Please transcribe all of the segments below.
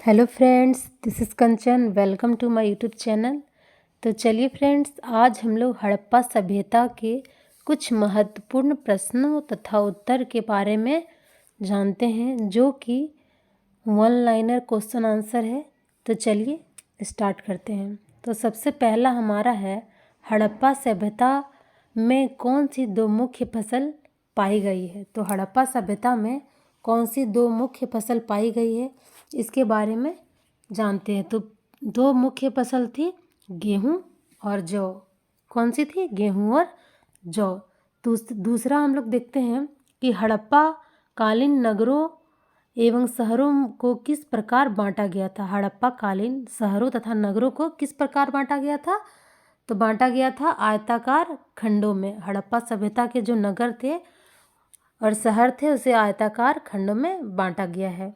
Hello friends, this is Kanchan. Welcome to my YouTube channel. तो चलिए friends, आज हम लोग हड़प्पा सभ्यता के कुछ महत्वपूर्ण प्रश्नों तथा उत्तर के बारे में जानते हैं, जो कि वन लाइनर क्वेश्चन आंसर है। तो चलिए स्टार्ट करते हैं। तो सबसे पहला हमारा है, हड़प्पा सभ्यता में कौन सी दो मुख्य फसल पाई गई है। तो हड़प्पा सभ्यता में कौन सी दो मुख्य फसल पाई गई है, इसके बारे में जानते हैं। तो दो मुख्य फसल थी, गेहूं और जौ। कौन सी थी? गेहूं और जौ। दूसरा हम लोग देखते हैं कि हड़प्पा कालीन नगरों एवं शहरों को किस प्रकार बांटा गया था। हड़प्पा कालीन शहरों तथा नगरों को किस प्रकार बांटा गया था? तो बांटा गया था आयताकार खंडों में। हड़प्पा सभ्यता के जो नगर थे और शहर थे, उसे आयताकार खंडों में बांटा गया है।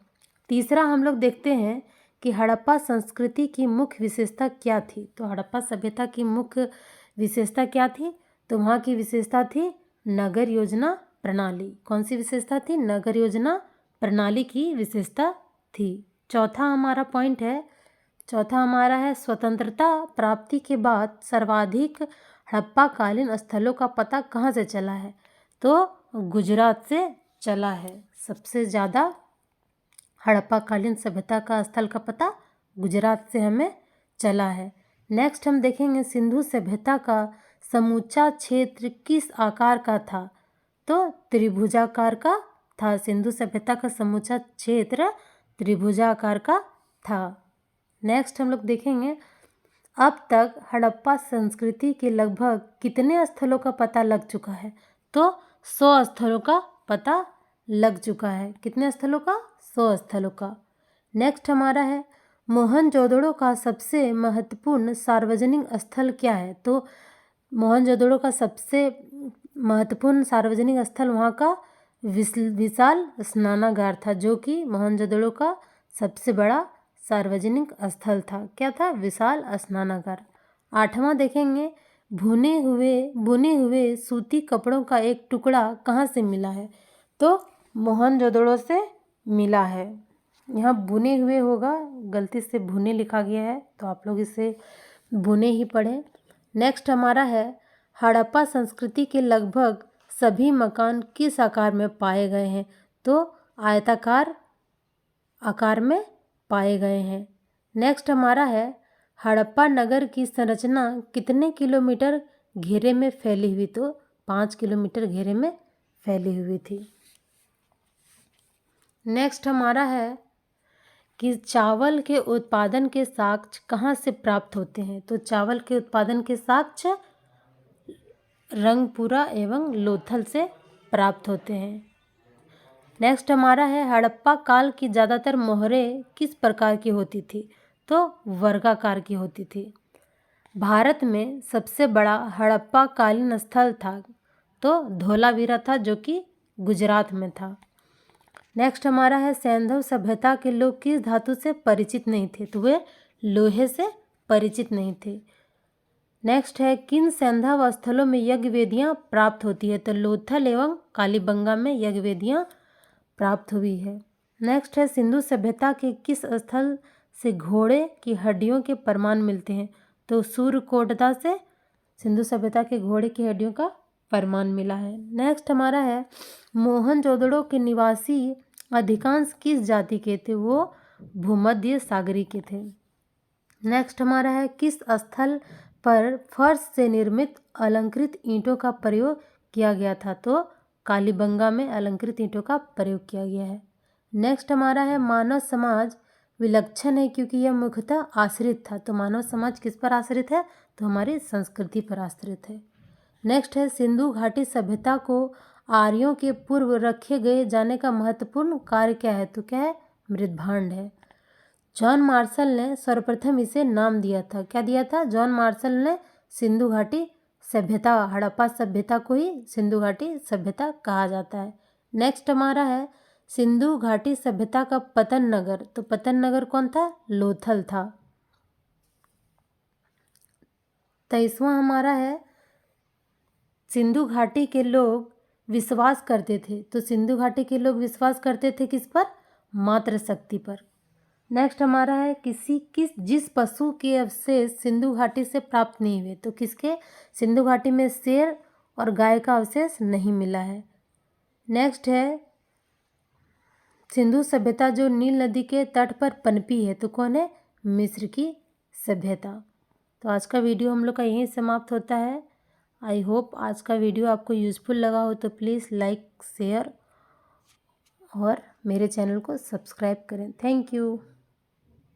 तीसरा हम लोग देखते हैं कि हड़प्पा संस्कृति की मुख्य विशेषता क्या थी। तो हड़प्पा सभ्यता की मुख्य विशेषता क्या थी? तो वहाँ की विशेषता थी नगर योजना प्रणाली। कौन सी विशेषता थी? नगर योजना प्रणाली की विशेषता थी। चौथा हमारा है स्वतंत्रता प्राप्ति के बाद सर्वाधिक हड़प्पा कालीन स्थलों का पता कहाँ से चला है। तो गुजरात से चला है। सबसे ज़्यादा हड़प्पा कालीन सभ्यता का स्थल का पता गुजरात से हमें चला है। नेक्स्ट हम देखेंगे सिंधु सभ्यता का समूचा क्षेत्र किस आकार का था। तो त्रिभुजाकार का था। सिंधु सभ्यता का समूचा क्षेत्र त्रिभुजाकार का था। नेक्स्ट हम लोग देखेंगे अब तक हड़प्पा संस्कृति के लगभग कितने स्थलों का पता लग चुका है। तो 100 स्थलों का पता लग चुका है। कितने स्थलों का? 100 स्थलों का। नेक्स्ट हमारा है मोहनजोदड़ो का सबसे महत्वपूर्ण सार्वजनिक स्थल क्या है। तो मोहनजोदड़ो का सबसे महत्वपूर्ण सार्वजनिक स्थल वहाँ का विशाल स्नानागार था, जो कि मोहनजोदड़ो का सबसे बड़ा सार्वजनिक स्थल था। क्या था? विशाल स्नानागार। आठवां देखेंगे बुने हुए सूती कपड़ों का एक टुकड़ा कहाँ से मिला है। तो मोहनजोदड़ो से मिला है। यहाँ बुने हुए होगा, गलती से भुने लिखा गया है, तो आप लोग इसे बुने ही पढ़ें। नेक्स्ट हमारा है हड़प्पा संस्कृति के लगभग सभी मकान किस आकार में पाए गए हैं। तो आयताकार आकार में पाए गए हैं। नेक्स्ट हमारा है हड़प्पा नगर की संरचना कितने किलोमीटर घेरे में फैली हुई। तो 5 किलोमीटर घेरे में फैली हुई थी। नेक्स्ट हमारा है कि चावल के उत्पादन के साक्ष्य कहाँ से प्राप्त होते हैं। तो चावल के उत्पादन के साक्ष्य रंगपुरा एवं लोथल से प्राप्त होते हैं। नेक्स्ट हमारा है हड़प्पा काल की ज़्यादातर मोहरें किस प्रकार की होती थी। तो वर्गाकार की होती थी। भारत में सबसे बड़ा हड़प्पा कालीन स्थल था तो धोलावीरा था, जो कि गुजरात में था। नेक्स्ट हमारा है सैंधव सभ्यता के लोग किस धातु से परिचित नहीं थे। तो वे लोहे से परिचित नहीं थे। नेक्स्ट है किन सैंधव स्थलों में यज्ञ वेदियाँ प्राप्त होती है। तो लोथल एवं कालीबंगा में यज्ञ वेदियाँ प्राप्त हुई है। नेक्स्ट है सिंधु सभ्यता के किस स्थल से घोड़े की हड्डियों के प्रमाण मिलते हैं। तो सूर्यकोटदा से सिंधु सभ्यता के घोड़े की हड्डियों का प्रमाण मिला है। नेक्स्ट हमारा है मोहनजोदड़ो के निवासी अधिकांश किस जाति के थे। वो भूमध्य सागरी के थे। नेक्स्ट हमारा है किस स्थल पर फर्श से निर्मित अलंकृत ईंटों का प्रयोग किया गया था। तो कालीबंगा में अलंकृत ईंटों का प्रयोग किया गया है। नेक्स्ट हमारा है मानव समाज विलक्षण है क्योंकि यह मुख्यतः आश्रित था। तो मानव समाज किस पर आश्रित है। तो हमारी संस्कृति पर आश्रित है। नेक्स्ट है सिंधु घाटी सभ्यता को आर्यों के पूर्व रखे गए जाने का महत्वपूर्ण कार्य क्या है। तो क्या है? मृदभांड है। जॉन मार्शल ने सर्वप्रथम इसे नाम दिया था। क्या दिया था? जॉन मार्शल ने सिंधु घाटी सभ्यता, हड़प्पा सभ्यता को ही सिंधु घाटी सभ्यता कहा जाता है। नेक्स्ट हमारा है सिंधु घाटी सभ्यता का पतन नगर। तो पतन नगर कौन था? लोथल था। 23वां हमारा है सिंधु घाटी के लोग विश्वास करते थे। तो सिंधु घाटी के लोग विश्वास करते थे किस पर? मातृ शक्ति पर। नेक्स्ट हमारा है जिस पशु के अवशेष सिंधु घाटी से प्राप्त नहीं हुए। तो किसके? सिंधु घाटी में शेर और गाय का अवशेष नहीं मिला है। नेक्स्ट है सिंधु सभ्यता जो नील नदी के तट पर पनपी है। तो कौन है? मिस्र की सभ्यता। तो आज का वीडियो हम लोग का यहीं समाप्त होता है। आई होप आज का वीडियो आपको यूज़फुल लगा हो तो प्लीज़ लाइक शेयर और मेरे चैनल को सब्सक्राइब करें। Thank you.